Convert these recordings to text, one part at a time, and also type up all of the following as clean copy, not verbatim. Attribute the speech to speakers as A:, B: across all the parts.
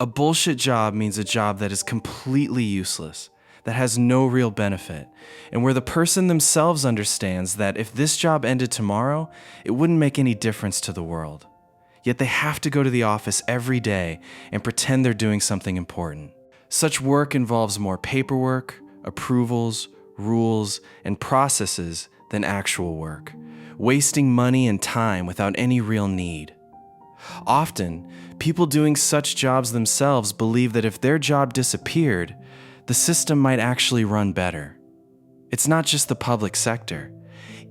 A: A bullshit job means a job that is completely useless, that has no real benefit, and where the person themselves understands that if this job ended tomorrow, it wouldn't make any difference to the world. Yet they have to go to the office every day and pretend they're doing something important. Such work involves more paperwork, approvals, rules, and processes than actual work, wasting money and time without any real need. Often, people doing such jobs themselves believe that if their job disappeared, the system might actually run better. It's not just the public sector.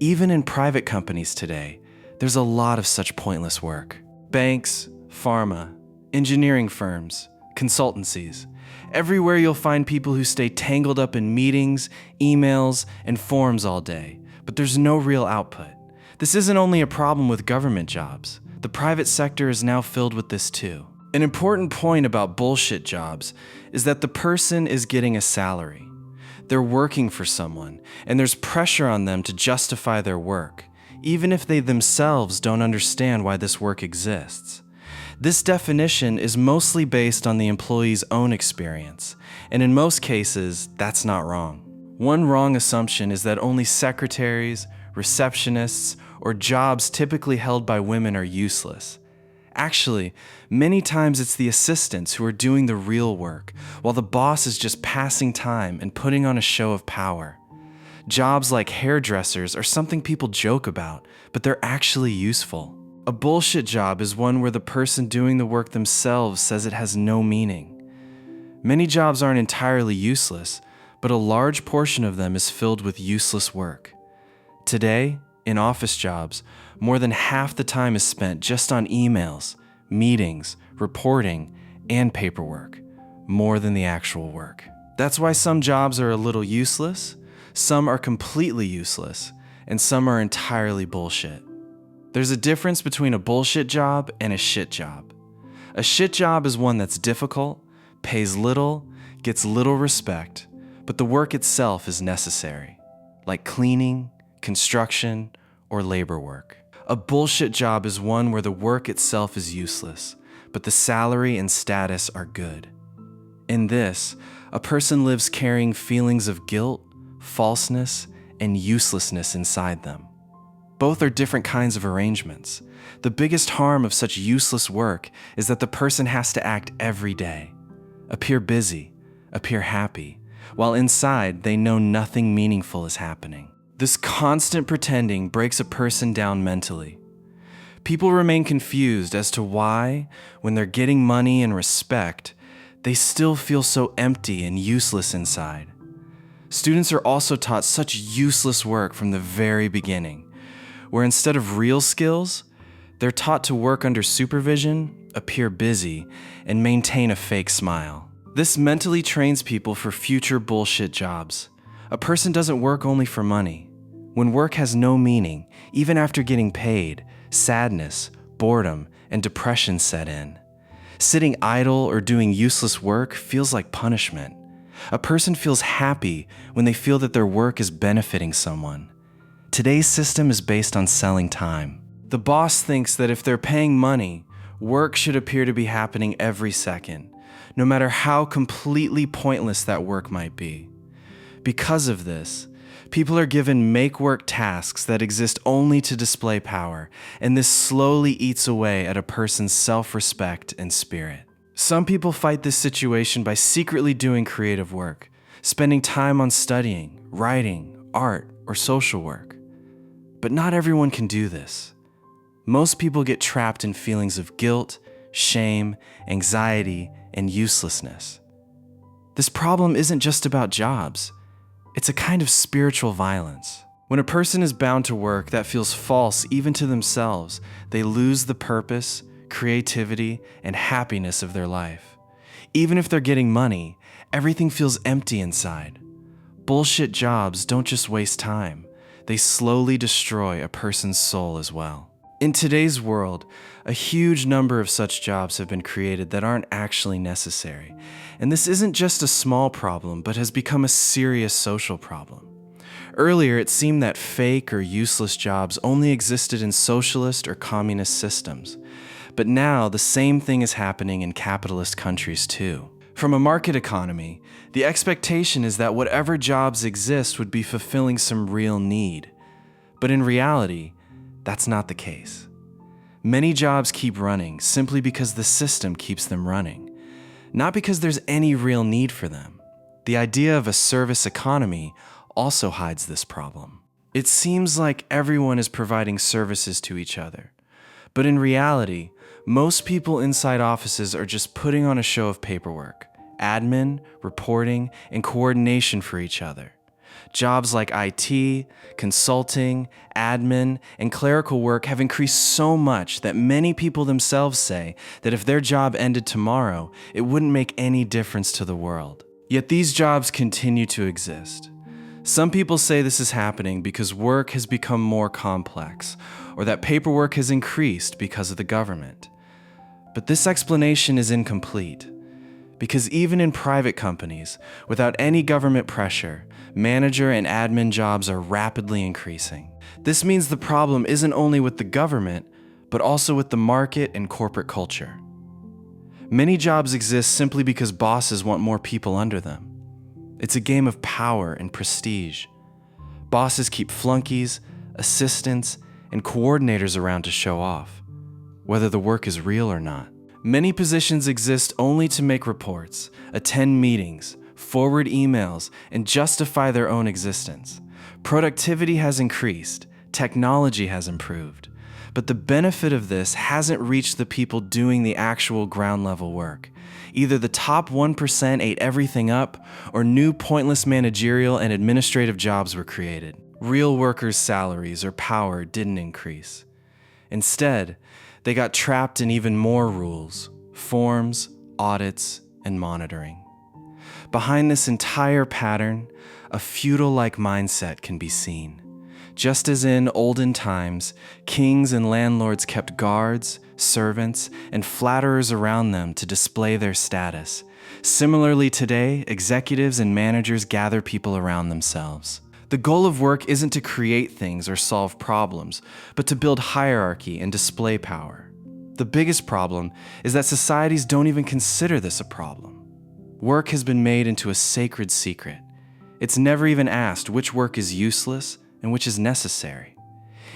A: Even in private companies today, there's a lot of such pointless work. Banks, pharma, engineering firms, consultancies. Everywhere you'll find people who stay tangled up in meetings, emails, and forms all day, but there's no real output. This isn't only a problem with government jobs. The private sector is now filled with this too. An important point about bullshit jobs is that the person is getting a salary. They're working for someone, and there's pressure on them to justify their work, even if they themselves don't understand why this work exists. This definition is mostly based on the employee's own experience, and in most cases, that's not wrong. One wrong assumption is that only secretaries, receptionists, or jobs typically held by women are useless. Actually, many times it's the assistants who are doing the real work, while the boss is just passing time and putting on a show of power. Jobs like hairdressers are something people joke about, but they're actually useful. A bullshit job is one where the person doing the work themselves says it has no meaning. Many jobs aren't entirely useless, but a large portion of them is filled with useless work. Today, in office jobs, more than half the time is spent just on emails, meetings, reporting, and paperwork, more than the actual work. That's why some jobs are a little useless, some are completely useless, and some are entirely bullshit. There's a difference between a bullshit job and a shit job. A shit job is one that's difficult, pays little, gets little respect, but the work itself is necessary, like cleaning, construction, or labor work. A bullshit job is one where the work itself is useless, but the salary and status are good. In this, a person lives carrying feelings of guilt, falseness, and uselessness inside them. Both are different kinds of arrangements. The biggest harm of such useless work is that the person has to act every day, appear busy, appear happy, while inside they know nothing meaningful is happening. This constant pretending breaks a person down mentally. People remain confused as to why, when they're getting money and respect, they still feel so empty and useless inside. Students are also taught such useless work from the very beginning, where instead of real skills, they're taught to work under supervision, appear busy, and maintain a fake smile. This mentally trains people for future bullshit jobs. A person doesn't work only for money. When work has no meaning, even after getting paid, sadness, boredom, and depression set in. Sitting idle or doing useless work feels like punishment. A person feels happy when they feel that their work is benefiting someone. Today's system is based on selling time. The boss thinks that if they're paying money, work should appear to be happening every second, no matter how completely pointless that work might be. Because of this, people are given make-work tasks that exist only to display power, and this slowly eats away at a person's self-respect and spirit. Some people fight this situation by secretly doing creative work, spending time on studying, writing, art, or social work. But not everyone can do this. Most people get trapped in feelings of guilt, shame, anxiety, and uselessness. This problem isn't just about jobs. It's a kind of spiritual violence. When a person is bound to work that feels false even to themselves, they lose the purpose, creativity, and happiness of their life. Even if they're getting money, everything feels empty inside. Bullshit jobs don't just waste time. They slowly destroy a person's soul as well. In today's world, a huge number of such jobs have been created that aren't actually necessary. And this isn't just a small problem, but has become a serious social problem. Earlier, it seemed that fake or useless jobs only existed in socialist or communist systems. But now the same thing is happening in capitalist countries too. From a market economy, the expectation is that whatever jobs exist would be fulfilling some real need. But in reality, that's not the case. Many jobs keep running simply because the system keeps them running, not because there's any real need for them. The idea of a service economy also hides this problem. It seems like everyone is providing services to each other, but in reality, most people inside offices are just putting on a show of paperwork, admin, reporting, and coordination for each other. Jobs like IT, consulting, admin, and clerical work have increased so much that many people themselves say that if their job ended tomorrow, it wouldn't make any difference to the world. Yet these jobs continue to exist. Some people say this is happening because work has become more complex, or that paperwork has increased because of the government. But this explanation is incomplete. Because even in private companies, without any government pressure, manager and admin jobs are rapidly increasing. This means the problem isn't only with the government, but also with the market and corporate culture. Many jobs exist simply because bosses want more people under them. It's a game of power and prestige. Bosses keep flunkies, assistants, and coordinators around to show off, whether the work is real or not. Many positions exist only to make reports, attend meetings, forward emails, and justify their own existence. Productivity has increased, technology has improved, but the benefit of this hasn't reached the people doing the actual ground level work. Either the top 1% ate everything up, or new pointless managerial and administrative jobs were created. Real workers' salaries or power didn't increase. Instead, they got trapped in even more rules, forms, audits, and monitoring. Behind this entire pattern, a feudal-like mindset can be seen. Just as in olden times, kings and landlords kept guards, servants, and flatterers around them to display their status. Similarly today, executives and managers gather people around themselves. The goal of work isn't to create things or solve problems, but to build hierarchy and display power. The biggest problem is that societies don't even consider this a problem. Work has been made into a sacred secret. It's never even asked which work is useless and which is necessary.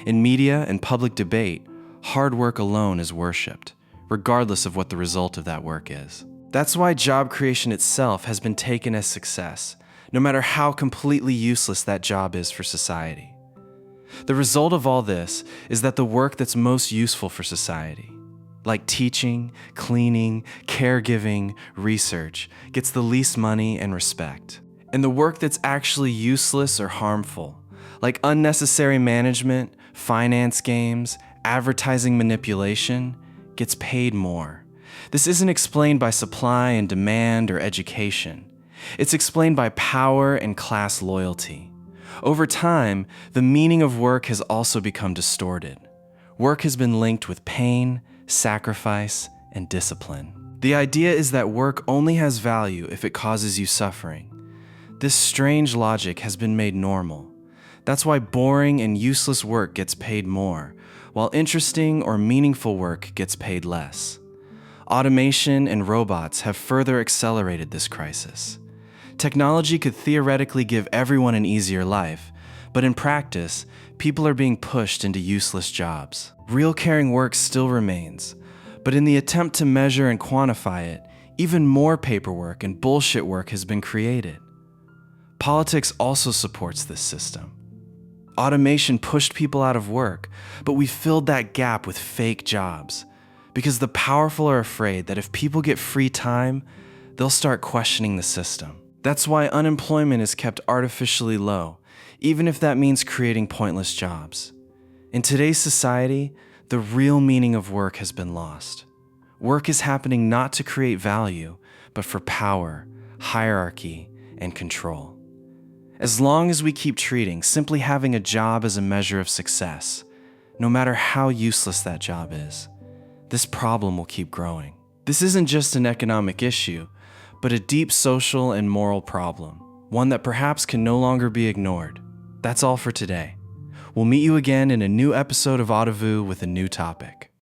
A: In media and public debate, hard work alone is worshipped, regardless of what the result of that work is. That's why job creation itself has been taken as success, no matter how completely useless that job is for society. The result of all this is that the work that's most useful for society, like teaching, cleaning, caregiving, research, gets the least money and respect. And the work that's actually useless or harmful, like unnecessary management, finance games, advertising manipulation, gets paid more. This isn't explained by supply and demand or education. It's explained by power and class loyalty. Over time, the meaning of work has also become distorted. Work has been linked with pain, sacrifice, and discipline. The idea is that work only has value if it causes you suffering. This strange logic has been made normal. That's why boring and useless work gets paid more, while interesting or meaningful work gets paid less. Automation and robots have further accelerated this crisis. Technology could theoretically give everyone an easier life, but in practice, people are being pushed into useless jobs. Real caring work still remains, but in the attempt to measure and quantify it, even more paperwork and bullshit work has been created. Politics also supports this system. Automation pushed people out of work, but we filled that gap with fake jobs, because the powerful are afraid that if people get free time, they'll start questioning the system. That's why unemployment is kept artificially low, even if that means creating pointless jobs. In today's society, the real meaning of work has been lost. Work is happening not to create value, but for power, hierarchy, and control. As long as we keep treating simply having a job as a measure of success, no matter how useless that job is, this problem will keep growing. This isn't just an economic issue, but a deep social and moral problem, one that perhaps can no longer be ignored. That's all for today. We'll meet you again in a new episode of Audivoo with a new topic.